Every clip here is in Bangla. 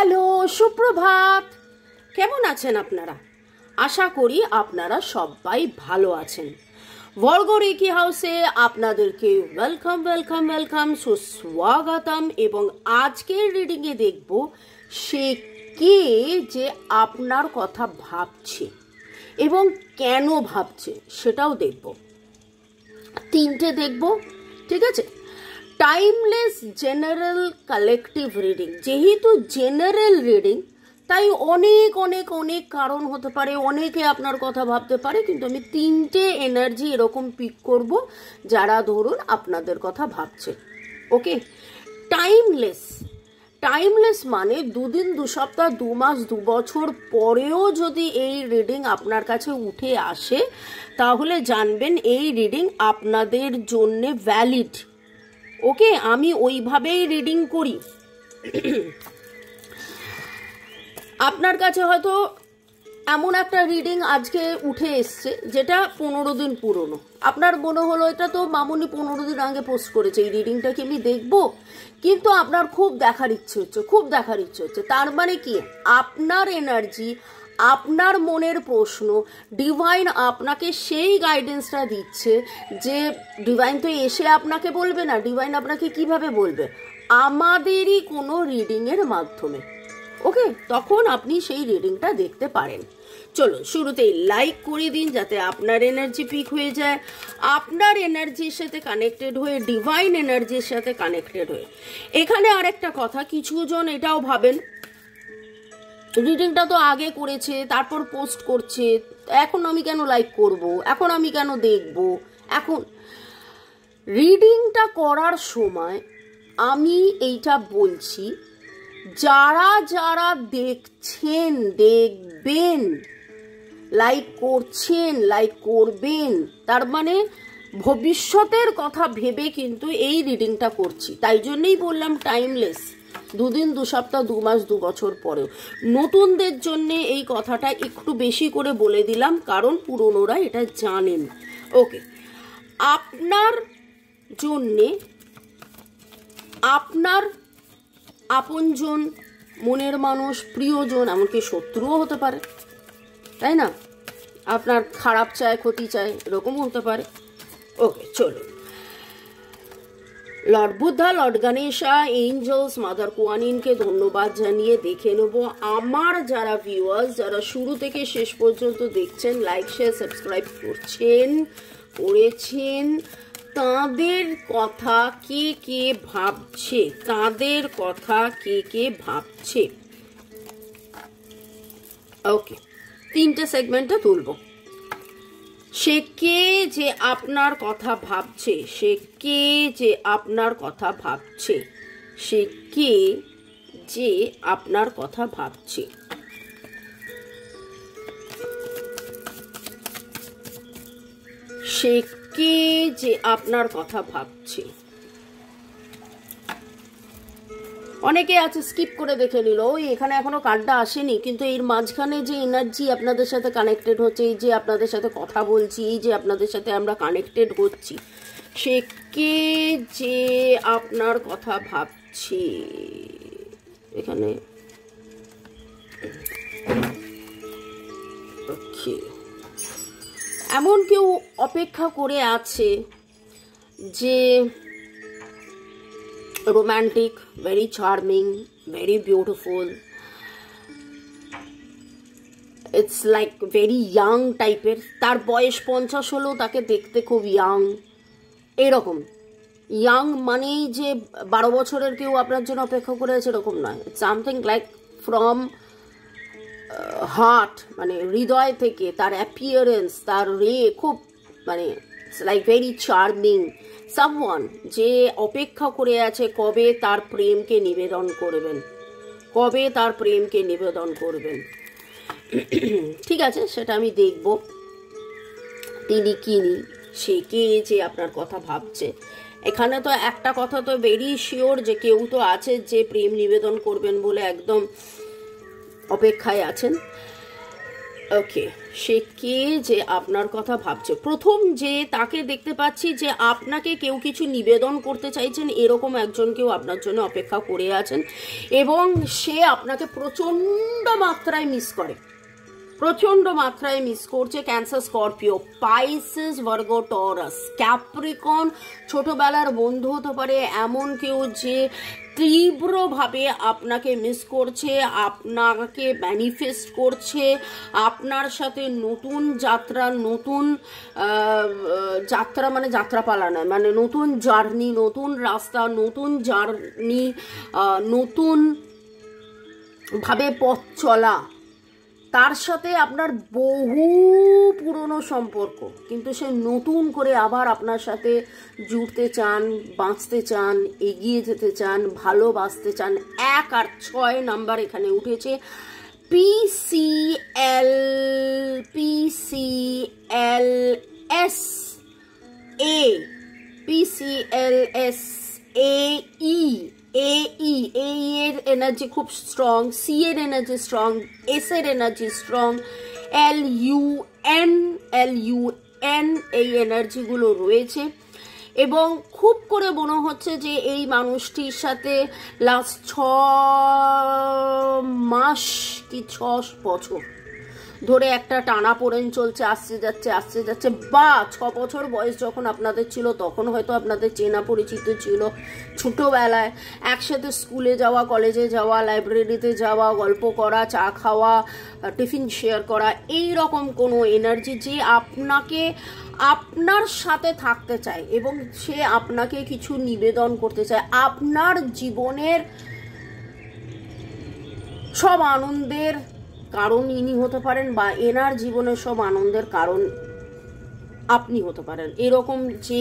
হ্যালো, সুপ্রভাত। কেমন আছেন আপনারা? আশা করি আপনারা সবাই ভালো আছেন। বর্গ রেকি হাউসে আপনাদেরকে ওয়েলকাম ওয়েলকাম ওয়েলকাম, সুস্বাগতম। এবং আজকের রিডিংয়ে দেখব সে কে যে আপনার কথা ভাবছে এবং কেন ভাবছে সেটাও দেখব। তিনটে দেখব, ঠিক আছে? Timeless general collective reading. যেহেতু জেনারেল রিডিং তাই অনেক অনেক অনেক কারণ হতে পারে, অনেকে আপনার কথা ভাবতে পারে, কিন্তু আমি তিনটে এনার্জি এরকম পিক করব যারা ধরুন আপনাদের কথা ভাবছে। ওকে, টাইমলেস। টাইমলেস মানে দুদিন, দু সপ্তাহ, 2 মাস, 2 বছর পরেও যদি এই রিডিং আপনার কাছে উঠে আসে তাহলে জানবেন এই রিডিং আপনাদের জন্যে ভ্যালিড। ওকে, আমি ওইভাবেই রিডিং করি। আপনার কাছে হয়তো এমন একটা রিডিং আজকে উঠে এসছে যেটা 15 দিন পুরনো। আপনার মনে হলো এটা তো মামুনি 15 দিন আগে পোস্ট করেছে, এই রিডিংটাকে আমি দেখবো, কিন্তু আপনার খুব দেখার ইচ্ছে হচ্ছে, খুব দেখার ইচ্ছে হচ্ছে। তার মানে কি, আপনার এনার্জি, আপনার মনের প্রশ্ন, ডিভাইন আপনাকে সেই গাইডেন্সটা দিচ্ছে যে ডিভাইন তো এসে আপনাকে বলবে না। ডিভাইন আপনাকে কিভাবে বলবে? আমাদেরই কোনো রিডিংয়ের মাধ্যমে। ওকে, তখন আপনি সেই রিডিংটা দেখতে পারেন। চলো শুরুতেই লাইক করে দিন যাতে আপনার এনার্জি পিক হয়ে যায়, আপনার এনার্জির সাথে কানেক্টেড হয়ে, ডিভাইন এনার্জির সাথে কানেক্টেড হয়ে। এখানে আরেকটা কথা, কিছুজন এটাও ভাবেন রিডিংটা তো আগে করেছে তারপর পোস্ট করছে, এখন আমি কেন লাইক করব, এখন আমি কেন দেখব। এখন রিডিংটা করার সময় আমি এইটা বলছি, যারা যারা দেখছেন, দেখবেন, লাইক করছেন, লাইক করবেন, তার মানে ভবিষ্যতের কথা ভেবে কিন্তু এই রিডিংটা করছি। তাই জন্যই বললাম টাইমলেস, দুদিন, 2 সপ্তাহ, 2 মাস, 2 বছর পরেও। নতুনদের জন্য এই কথাটা একটু বেশি করে বলে দিলাম, কারণ পুরনোরা এটা জানেন। ওকে, আপনার জন্যে আপনার আপনজন, মনের মানুষ, প্রিয়জন, এমনকি শত্রুও হতে পারে, তাই না? আপনার খারাপ চায়, ক্ষতি চায়, এরকমও হতে পারে। ওকে, চলো। Lord Buddha, lord Ganesha, angels, mother কোয়ানিনকে ধন্যবাদ জানিয়ে দেখে নেব আমার যারা ভিউয়ার্স, যারা শুরু থেকে শেষ পর্যন্ত দেখছেন, লাইক, শেয়ার, সাবস্ক্রাইব করেছেন, তাদের কথা কে কে ভাবছে, তাদের কথা কে কে ভাবছে। ওকে, 3টে সেগমেন্টে তুলব। সে কে যে আপনার কথা ভাবছে, সে কে যে আপনার কথা ভাবছে, সে কে যে আপনার কথা ভাবছে। সে কে যে আপনার কথা ভাবছে। অনেকে আছে স্কিপ করে দেখে নিল, ওই এখানে এখনো কার্ডটা আসেনি, কিন্তু এর মাঝখানে যে এনার্জি আপনাদের সাথে কানেক্টেড হচ্ছে, এই যে আপনাদের সাথে কথা বলছি, এই যে আপনাদের সাথে আমরা কানেক্টেড হচ্ছি, সে কে যে আপনার কথা ভাবছে। এখানে এমন কেউ অপেক্ষা করে আছে যে romantic, very charming, very beautiful, it's like very young টাইপের। তার বয়স 50 হলেও তাকে দেখতে খুব ইয়াং। এরকম ইয়াং মানেই যে 12 বছরের কেউ আপনার জন্য অপেক্ষা করে আছে এরকম নয়। It's something like from heart, মানে হৃদয় থেকে। তার অ্যাপিয়ারেন্স, তার খুব মানে it's like very charming someone, যে অপেক্ষা করে আছে কবে তার প্রেমকে নিবেদন করবেন, কবে তার প্রেমকে নিবেদন করবেন। ঠিক আছে, সেটা আমি দেখব তিনি কিনি, সে কে যে আপনার কথা ভাবছে। এখানে তো একটা কথা তো ভেরি শিওর যে কেউ তো আছে যে প্রেম নিবেদন করবেন বলে একদম অপেক্ষায় আছেন। ওকে, সে কে যে আপনার কথা ভাবছে? প্রথম যে তাকে দেখতে পাচ্ছি যে আপনাকে কেউ কিছু নিবেদন করতে চাইছেন, এরকম একজন কেউ আপনার জন্য অপেক্ষা করে আছেন, এবং সে আপনাকে প্রচণ্ড মাত্রায় মিস করে, প্রচণ্ড মাত্রায় মিস করছে। Cancer, Scorpio, Pisces, Virgo, Taurus, Capricorn, ছোটবেলার বন্ধু হতে পারে এমন কেউ যে তীব্রভাবে আপনাকে মিস করছে, আপনাকে ম্যানিফেস্ট করছে, আপনার সাথে নতুন যাত্রা, নতুন যাত্রা মানে যাত্রাপালা নয়, মানে নতুন জার্নি, নতুন রাস্তা, নতুন জার্নি, নতুন ভাবে পথ চলা, তার সাথে আপনার বহু পুরনো সম্পর্ক, কিন্তু সে নতুন করে আবার আপনার সাথে জুড়তে চান, বাঁচতে চান, এগিয়ে যেতে চান, ভালোবাসতে চান। 1 আর 6 নাম্বার এখানে উঠেছে। PCLS A, PCLS AE, এর এনার্জি খুব স্ট্রং, সি এর এনার্জি স্ট্রং, এস এর এনার্জি স্ট্রং, LUN এই এনার্জিগুলো রয়েছে। এবং খুব করে মনে হচ্ছে যে এই মানুষটির সাথে লাস্ট 6 মাস কি 6 বছর ধরে একটা টানাপোড়েন চলছে, আসছে যাচ্ছে, বা 6 বছর বয়স যখন আপনাদের ছিল তখন হয়তো আপনাদের চেনা পরিচিত ছিল, ছোটোবেলায় একসাথে স্কুলে যাওয়া, কলেজে যাওয়া, লাইব্রেরিতে যাওয়া, গল্প করা, চা খাওয়া, টিফিন শেয়ার করা, এই রকম কোনো এনার্জি যে আপনাকে আপনার সাথে থাকতে চায় এবং সে আপনাকে কিছু নিবেদন করতে চায়। আপনার জীবনের সব আনন্দের কারণ ইনি হতে পারেন, বা এনার জীবনের সব আনন্দের কারণ আপনি হতে পারেন। এরকম যে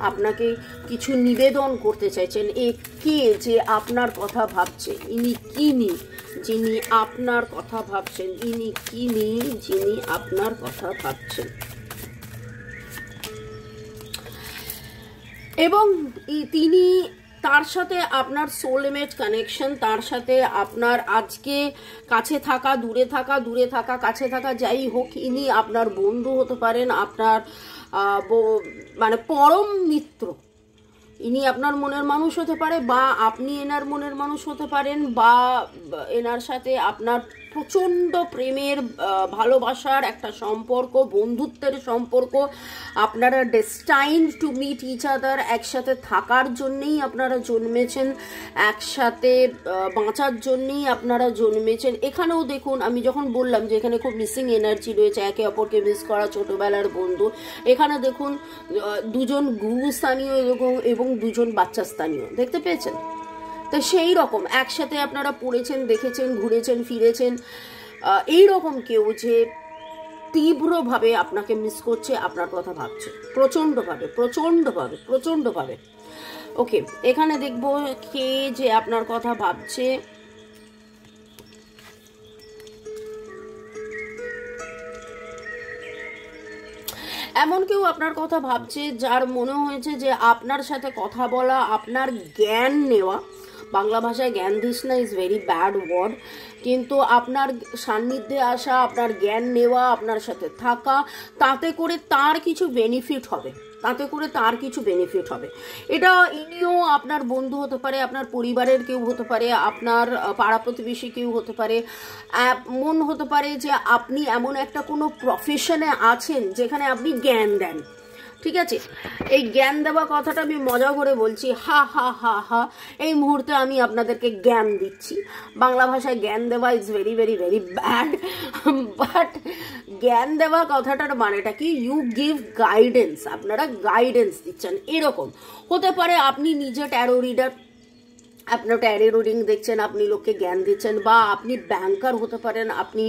আপনাকে কিছু নিবেদন করতে চাইছেন। এ কে যে আপনার কথা ভাবছে? ইনি কিনি যিনি আপনার কথা ভাবছেন? ইনি কিনি যিনি আপনার কথা ভাবছেন? এবং তিনি, তার সাথে আপনার সোলমেট কানেকশন, তার সাথে আপনার আজকে কাছে থাকা, দূরে থাকা, কাছে থাকা, যাই হোক, ইনি আপনার বন্ধু হতে পারেন, আপনার মানে পরম মিত্র। ইনি আপনার মনের মানুষ হতে পারে, বা আপনি এনার মনের মানুষ হতে পারেন, বা এনার সাথে আপনার প্রচণ্ড প্রেমের, ভালোবাসার একটা সম্পর্ক, বন্ধুত্বের সম্পর্ক। আপনারা destined to meet each other, একসাথে থাকার জন্যেই আপনারা জন্মেছেন, একসাথে বাঁচার জন্যেই আপনারা জন্মেছেন। এখানেও দেখুন, আমি যখন বললাম যে এখানে খুব মিসিং এনার্জি রয়েছে, একে অপরকে মিস করা, ছোটবেলার বন্ধু, এখানে দেখুন 2জন গুরুস্থানীয় এবং 2জন বাচ্চা স্থানীয় দেখতে পেয়েছেন। তো সেই রকম একসাথে আপনারা পড়েছেন, দেখেছেন, ঘুরেছেন, ফিরেছেন। এই রকম কেউ যে তীব্রভাবে আপনাকে মিস করছে, আপনার কথা ভাবছে প্রচণ্ডভাবে। ওকে, এখানে দেখব কে যে আপনার কথা ভাবছে। এমন কেউ আপনার কথা ভাবছে যার মনে হয়েছে যে আপনার সাথে কথা বলা, আপনার জ্ঞান নেওয়া, বাংলা ভাষায় জ্ঞান তৃষ্ণা ইজ ভেরি ব্যাড ওয়ার্ড, কিন্তু আপনার সান্নিধ্যে আসা, আপনার জ্ঞান নেওয়া, আপনার সাথে থাকা, তাতে করে তার কিছু বেনিফিট হবে, এটা ইনিও আপনার বন্ধু হতে পারে, আপনার পরিবারের কেউ হতে পারে, আপনার পাড়া প্রতিবেশী কেউ হতে পারে। এমন হতে পারে যে আপনি এমন একটা কোনো প্রফেশনে আছেন যেখানে আপনি জ্ঞান দেন, ঠিক আছে? এই জ্ঞান দেওয়া কথাটা আমি মজা করে বলছি, হা হা হা হা, এই মুহূর্তে আমি আপনাদেরকে জ্ঞান দিচ্ছি। বাংলা ভাষায় জ্ঞান দেওয়া is very very very bad, but জ্ঞান দেওয়া কথাটার মানেটা কি? ইউ গিভ গাইডেন্স, আপনারা গাইডেন্স দিচ্ছেন। এরকম হতে পারে আপনি নিজে ট্যারো রিডার, আপনার ট্যারো রিডিং দেখছেন, আপনি লোককে জ্ঞান দিচ্ছেন, বা আপনি ব্যাংকার হতে পারেন, আপনি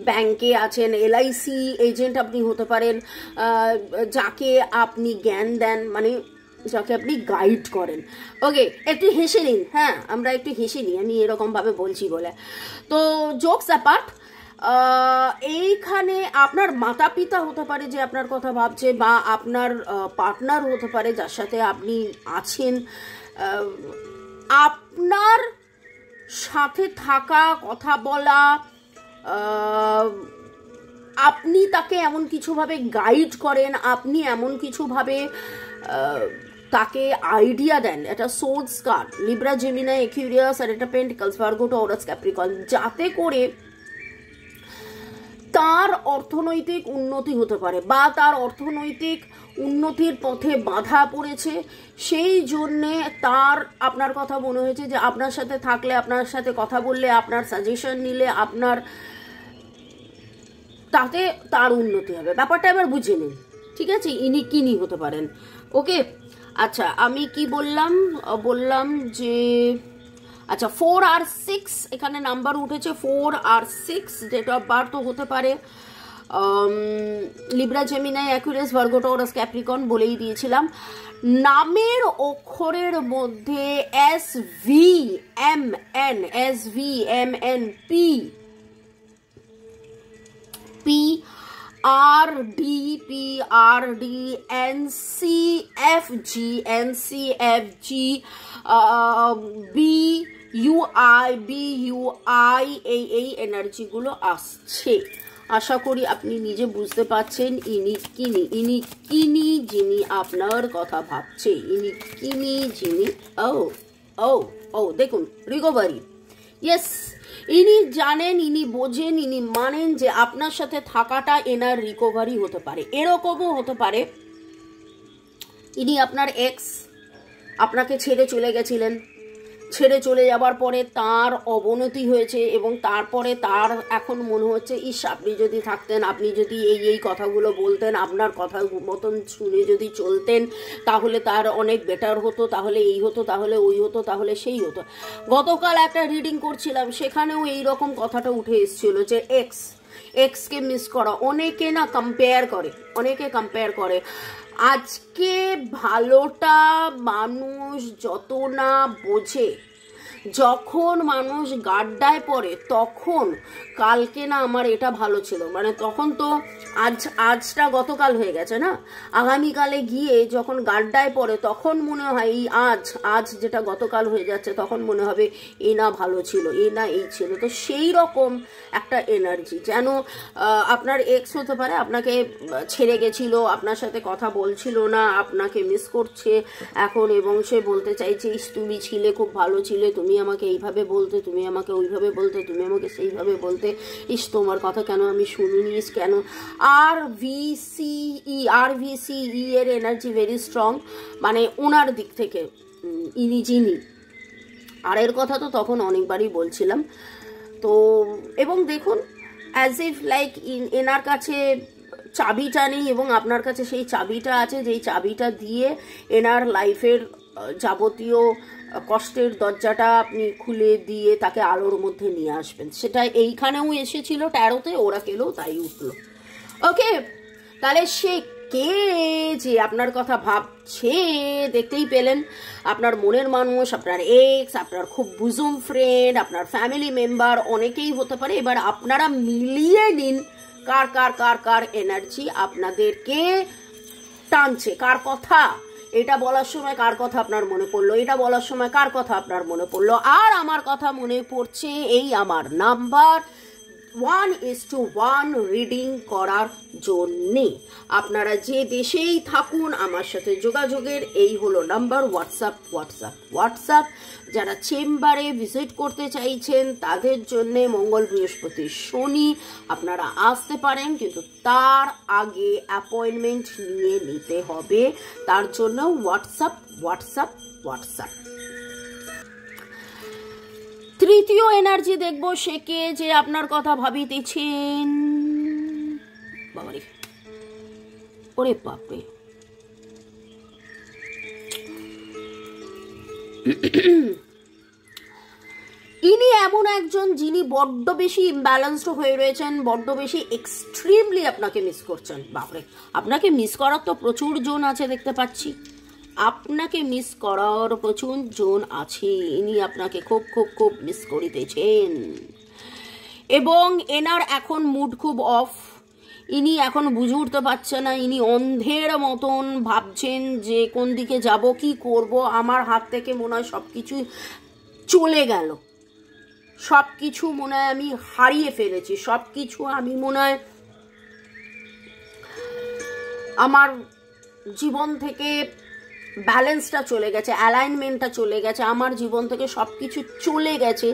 ব্যাংকে আছেন, LIC এজেন্ট আপনি হতে পারেন, যাকে আপনি জ্ঞান দেন, মানে যাকে আপনি গাইড করেন। ওকে, একটু হেসে নিন, হ্যাঁ আমরা একটু হেসে নিই, আমি এরকমভাবে বলছি বলে। তো জোকস অ্যাপার্ট, এইখানে আপনার মাতা পিতা হতে পারে যে আপনার কথা ভাবছে, বা আপনার পার্টনার হতে পারে যার সাথে আপনি আছেন। আপনার সাথে থাকা, কথা বলা, আপনি তাকে এমন কিছুভাবে গাইড করেন, আপনি এমন কিছুভাবে তাকে আইডিয়া দেন। এটা সোর্স কার্ড, লিব্রা, জেমিনাই, একুয়ারিয়াস, আর এটা পেন্টিকলস, ভার্গো, টরাস, ক্যাপ্রিকন, যাতে করে তার অর্থনৈতিক উন্নতি হতে পারে বা তার অর্থনৈতিক উন্নতির পথে বাধা পড়েছে, সেই জন্যে তার আপনার কথা মনে হয়েছে যে আপনার সাথে থাকলে, আপনার সাথে কথা বললে, আপনার সাজেশন নিলে আপনার তাতে তার উন্নতি হবে। ব্যাপারটা এবার বুঝে নিন, ঠিক আছে? ইনি কিনি হতে পারেন। ওকে, আচ্ছা আমি কি বললাম যে আচ্ছা 4 আর 6 এখানে নাম্বার উঠেছে, 4 আর 6 ডেট অফ বার্থও হতে পারে। Libra, Gemini, Aquarius, Virgo, Taurus, Capricorn বলেই দিয়েছিলাম। নামের অক্ষরের মধ্যে SVMN, P R D NCFG BUI এই এনার্জিগুলো আসছে। আশা করি আপনি নিজে বুঝতে পারছেন ইনি কিনি যিনি আপনার কথা ভাবছে, ইনি কিনি যিনি ও দেখুন রিকভারি, ইয়েস, ইনি জানেন, ইনি বোঝেন, ইনি মানেন যে আপনার সাথে থাকাটা এনার রিকভারি হতে পারে। এরকমও হতে পারে ইনি আপনার এক্স, আপনাকে ছেড়ে চলে গেছিলেন, ছেড়ে চলে যাবার পরে তার অবনতি হয়েছে এবং তারপরে তার এখন মনে হচ্ছে ইস আপনি যদি থাকতেন, আপনি যদি এই কথাগুলো বলতেন, আপনার কথা মতন শুনে যদি চলতেন, তাহলে তার অনেক বেটার হতো, তাহলে এই হতো, তাহলে ওই হতো, তাহলে সেই হতো। গতকাল একটা রিডিং করছিলাম, সেখানেও এই রকম কথাটা উঠে এসেছিল যে এক্সকে মিস করা। অনেকে কম্পেয়ার করে। আজকে ভালোটা মানুষ যত না বোঝে, যখন মানুষ গাড্ডায় পড়ে তখন কালকে না আমার এটা ভালো ছিল, মানে তখন তো আজটা গতকাল হয়ে গেছে না, আগামীকালে গিয়ে যখন গাড্ডায় পড়ে তখন মনে হয় এই আজ যেটা গতকাল হয়ে যাচ্ছে, তখন মনে হবে এই না ভালো ছিল, এই না এই ছিল। তো সেই রকম একটা এনার্জি যেন আপনার এক্স হতে পারে, আপনাকে ছেড়ে গেছিল, আপনার সাথে কথা বলছিল না, আপনাকে মিস করছে এখন, এবং সে বলতে চাইছে ইস তুমি ছিলে, খুব ভালো ছিলে, তুমি আমাকে এইভাবে বলতে, তুমি আমাকে ওইভাবে বলতে, তুমি আমাকে সেইভাবে বলতে, ইস তোমার কথা কেন আমি শুনিনি, কেন। RVCE এর এনার্জি ভেরি স্ট্রং, মানে ওনার দিক থেকে ইনি যিনি, আর এর কথা তো তখন অনেকবারই বলছিলাম। তো এবং দেখুন অ্যাজ ইফ লাইক এনার কাছে চাবিটা নেই এবং আপনার কাছে সেই চাবিটা আছে, যেই চাবিটা দিয়ে এনার লাইফের যাবতীয় কষ্টের দরজাটা আপনি খুলে দিয়ে তাকে আলোর মধ্যে নিয়ে আসবেন। সেটা এইখানেও এসেছিল ট্যারোতে, ওরা কেলেও তাই উঠলো। ওকে, তাহলে সে কে যে আপনার কথা ভাবছে দেখতেই পেলেন, আপনার মনের মানুষ, আপনার এক্স, আপনার খুব বুজুম ফ্রেন্ড, আপনার ফ্যামিলি মেম্বার, অনেকেই হতে পারে। এবার আপনারা মিলিয়ে নিন কার এনার্জি আপনাদেরকে টানছে, কার কথা এটা বলার সময় কার কথা আপনার মনে পড়লো, এটা বলার সময় কার কথা আপনার মনে পড়লো। আর আমার কথা মনে পড়ছে এই আমার নাম্বার 1:1 রিডিং করার জন্যে। আপনারা যে দেশেই থাকুন আমার সাথে যোগাযোগের এই হলো নাম্বার, হোয়াটসঅ্যাপ। যারা চেম্বারে ভিজিট করতে চাইছেন তাদের জন্যে মঙ্গল, বৃহস্পতি, শনি আপনারা আসতে পারেন, কিন্তু তার আগে অ্যাপয়েন্টমেন্ট নিয়ে নিতে হবে, তার জন্য হোয়াটসঅ্যাপ। তৃতীয় এনার্জি দেখব, সে কে যে আপনার কথা ভাবিতেছেন। বাবারে, ওরে বাপরে, ইনি এমন একজন যিনি বড্ড বেশি ইমব্যালেন্সড হয়ে রয়েছেন, বড্ড বেশি এক্সট্রিমলি আপনাকে মিস করছেন। বাপরে, আপনাকে মিস করার তো প্রচুর জোন আছে দেখতে পাচ্ছি, আপনাকে মিস করার প্রচুর জোন আছে। ইনি আপনাকে খুব খুব খুব মিস করিতেছেন এবং এনার এখন মুড খুব অফ। ইনি এখন বুঝে উঠতে পারছে না, ইনি অন্ধের মতন ভাবছেন যে কোন দিকে যাব, কি করব, আমার হাত থেকে মনে হয় সব কিছু চলে গেল, সব কিছু মনে হয় আমি হারিয়ে ফেলেছি, সব কিছু আমি মনে হয় আমার জীবন থেকে ব্যালেন্সটা চলে গেছে, অ্যালাইনমেন্টটা চলে গেছে, আমার জীবন থেকে সব কিছু চলে গেছে,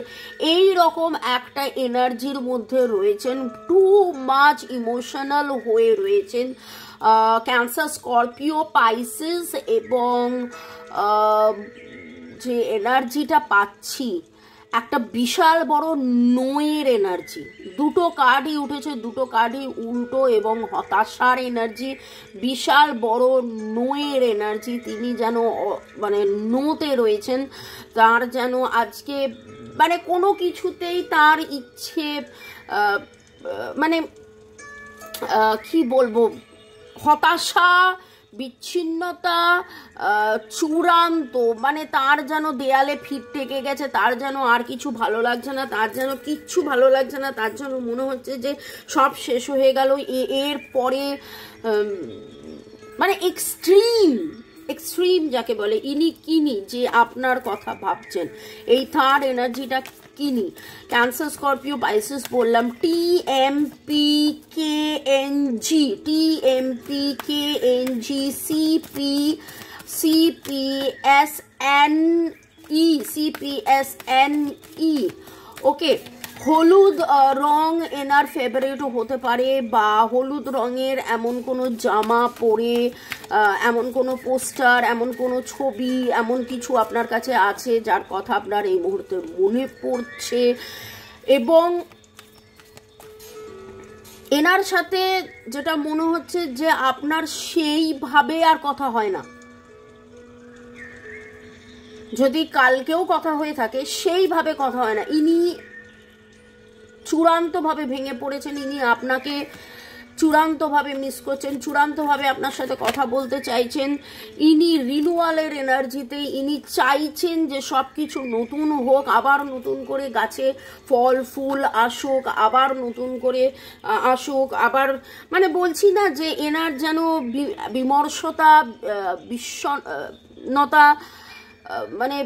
এই রকম একটা এনার্জির মধ্যে রয়েছেন, টু মাচ ইমোশনাল হয়ে রয়েছেন ক্যান্সার, স্করপিও, পাইসিস। এবং যে এনার্জিটা পাচ্ছি একটা বিশাল বড় নোয়ের এনার্জি, দুটো কার্ডই উঠেছে, দুটো কার্ডই উল্টো এবং হতাশার এনার্জি, বিশাল বড় নোয়ের এনার্জি। তিনি যেন মানে নোতে রয়েছেন, তার যেন আজকে মানে কোনো কিছুতেই তার ইচ্ছে মানে কি বলবো, হতাশা, বিচ্ছিন্নতা, চূড়ান্ত, মানে তার যেন দেয়ালে ফিট টেকে গেছে, তার যেন আর কিছু ভালো লাগছে না, তার যেন কিচ্ছু ভালো লাগছে না, তার যেন মনে হচ্ছে যে সব শেষ হয়ে গেল। এর পরে মানে এক্সট্রিম যাকে বলে, কিনি যে আপনার কথা ভাবছেন, এই থার্ড এনার্জিটা কিনি। ক্যান্সার, স্করপিও, পাইসিস বললাম। TMPKNG, CPSNE। ওকে, হলুদ রং এনার ফেভারিটও হতে পারে, বা হলুদ রঙের এমন কোনো জামা পরে, এমন কোনো পোস্টার, এমন কোনো ছবি, এমন কিছু আপনার কাছে আছে যার কথা আপনার এই মুহূর্তে মনে পড়ছে। এবং এনার সাথে যেটা মনে হচ্ছে যে আপনার সেইভাবে আর কথা হয় না, যদি কালকেও কথা হয়ে থাকে সেইভাবে কথা হয় না। ইনি চূড়ান্তভাবে ভেঙে পড়েছেন, ইনি আপনাকে চূড়ান্তভাবে মিস করছেন, চূড়ান্তভাবে আপনার সাথে কথা বলতে চাইছেন। ইনি রিনুয়ালের এনার্জিতে, ইনি চাইছেন যে সব কিছু নতুন হোক, আবার নতুন করে গাছে ফল ফুল আসুক, আবার নতুন করে আসুক, আবার মানে বলছি না যে এনার যেন বিমর্ষতা, বিষণ্ণতা, মানে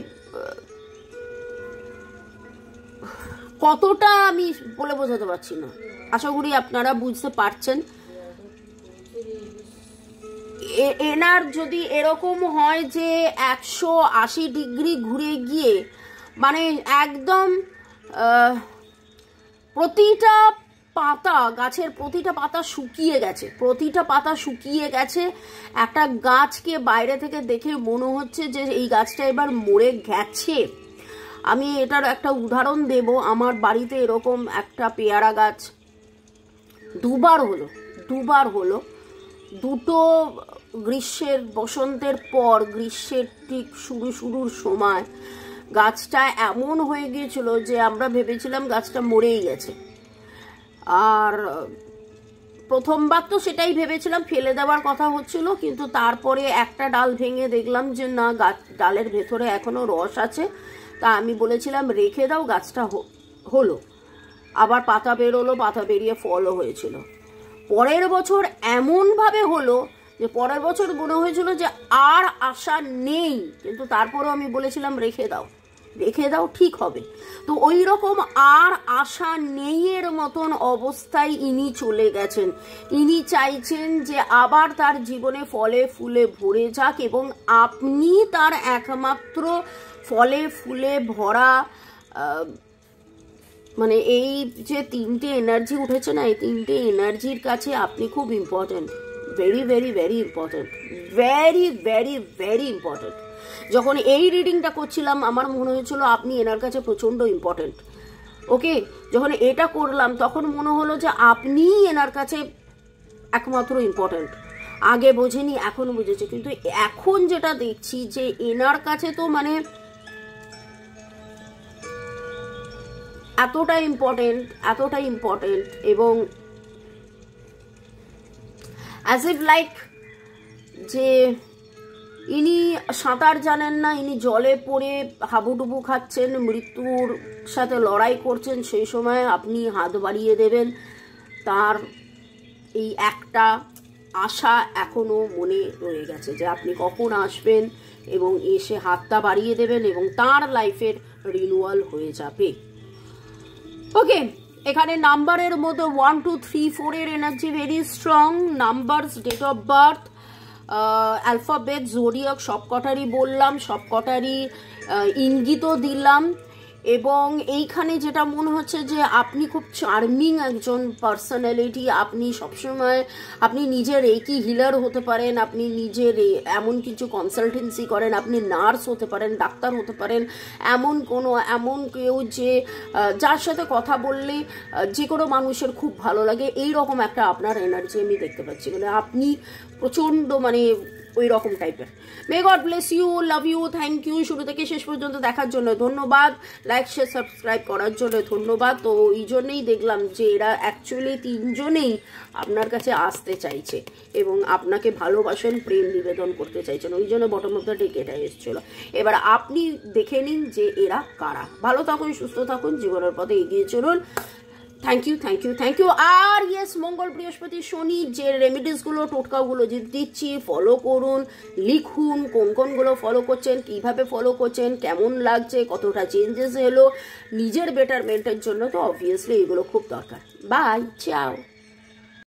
কতটা আমি বলে বোঝাতে পারছি না, আশা করি আপনারা বুঝতে পারছেন। এনার যদি এরকম হয় যে 180 ডিগ্রি ঘুরে গিয়ে মানে একদম প্রতিটা পাতা, গাছের প্রতিটা পাতা শুকিয়ে গেছে, প্রতিটা পাতা শুকিয়ে গেছে, একটা গাছকে বাইরে থেকে দেখে মনে হচ্ছে যে এই গাছটা এবার মরে গেছে। আমি এটার একটা উদাহরণ দেব। আমার বাড়িতে এরকম একটা পেয়ারা গাছ দুবার হলো, দুটো গ্রীষ্মের, বসন্তের পর গ্রীষ্মের ঠিক শুরুর সময় গাছটা এমন হয়ে গিয়েছিল যে আমরা ভেবেছিলাম গাছটা মরেই গেছে। আর প্রথমবার তো সেটাই ভেবেছিলাম, ফেলে দেওয়ার কথা হচ্ছিল, কিন্তু তারপরে একটা ডাল ভেঙে দেখলাম যে না, ডালের ভেতরে এখনো রস আছে। তা আমি বলেছিলাম রেখে দাও, গাছটা হলো, আবার পাতা বেরোলো, পাতা বেরিয়ে ফলও হয়েছিল। পরের বছর এমনভাবে হলো যে পরের বছর মনে হয়েছিল যে আর আশা নেই, কিন্তু তারপরেও আমি বলেছিলাম রেখে দাও, ঠিক হবে। তো ওই রকম আর আশা নেই এর মতন অবস্থায় ইনি চলে গেছেন। ইনি চাইছেন যে আবার তার জীবনে ফলে ফুলে ভরে যাক, এবং আপনি তার একমাত্র ফলে ফুলে ভরা, মানে এই যে তিনটে এনার্জি উঠেছে না, এই তিনটে এনার্জির কাছে আপনি খুব important, very very very important, very very very important. যখন এই রিডিংটা করছিলাম আমার মনে হয়েছিল আপনি এনার কাছে প্রচণ্ড ইম্পর্টেন্ট। ওকে, যখন এটা করলাম তখন মনে হলো যে আপনিই এনার কাছে একমাত্র ইম্পর্টেন্ট। আগে বোঝেনি, এখন বুঝেছে, কিন্তু এখন যেটা দেখছি যে এনার কাছে তো মানে এতটা ইম্পর্টেন্ট, এবং অ্যাজ ইফ লাইক যে ইনি সাঁতার জানেন না, ইনি জলে পড়ে হাবুডুবু খাচ্ছেন, মৃত্যুর সাথে লড়াই করছেন, সেই সময় আপনি হাত বাড়িয়ে দেবেন। তার এই একটা আশা এখনো মনে রয়ে গেছে যে আপনি কখন আসবেন এবং এসে হাতটা বাড়িয়ে দেবেন এবং তার লাইফের রিনুয়াল হয়ে যাবে। ওকে, এখানে নাম্বারের মধ্যে 1 2 3 4 এর energy very strong. Numbers, date of birth, alphabet zodiac সব কটারই বললাম, সব কটারই ইঙ্গিতও দিলাম। এবং এইখানে যেটা মনে হচ্ছে যে আপনি খুব চার্মিং একজন পার্সোনালিটি, আপনি সবসময় আপনি নিজের রেকি হিলার হতে পারেন, আপনি নিজের এমন কিছু কনসালটেন্সি করেন, আপনি নার্স হতে পারেন, ডাক্তার হতে পারেন, এমন কেউ যে যার সাথে কথা বললে যে কোনো মানুষের খুব ভালো লাগে, এই রকম একটা আপনার এনার্জি আমি দেখতে পাচ্ছি। মানে আপনি প্রচণ্ড মানে ওই রকম টাইপের। May God bless you, love you, thank you শুরু থেকে শেষ পর্যন্ত দেখার জন্য ধন্যবাদ, লাইক শেয়ার সাবস্ক্রাইব করার জন্য ধন্যবাদ। তো এই জন্যেই দেখলাম যে এরা অ্যাকচুয়ালি তিনজনেই আপনার কাছে আসতে চাইছে এবং আপনাকে ভালোবাসেন, প্রেম নিবেদন করতে চাইছেন, ওই জন্য বটম অফ দ্য ডেক এটা এসেছিল। এবার আপনি দেখে নিন যে এরা কারা। ভালো থাকুন, সুস্থ থাকুন, জীবনের পথে এগিয়ে চলুন। Thank you, thank you, thank you. আর ইয়েস, মঙ্গল, বৃহস্পতি, শনি যে রেমিডিসগুলো টোটকাগুলো যে দিচ্ছি ফলো করুন, লিখুন কোনগুলো ফলো করছেন, কিভাবে ফলো করছেন, কেমন লাগছে, কতটা চেঞ্জেস এলো নিজের বেটারমেন্টের জন্য। তো অবভিয়াসলি এগুলো খুব দরকার। বাই, চাও।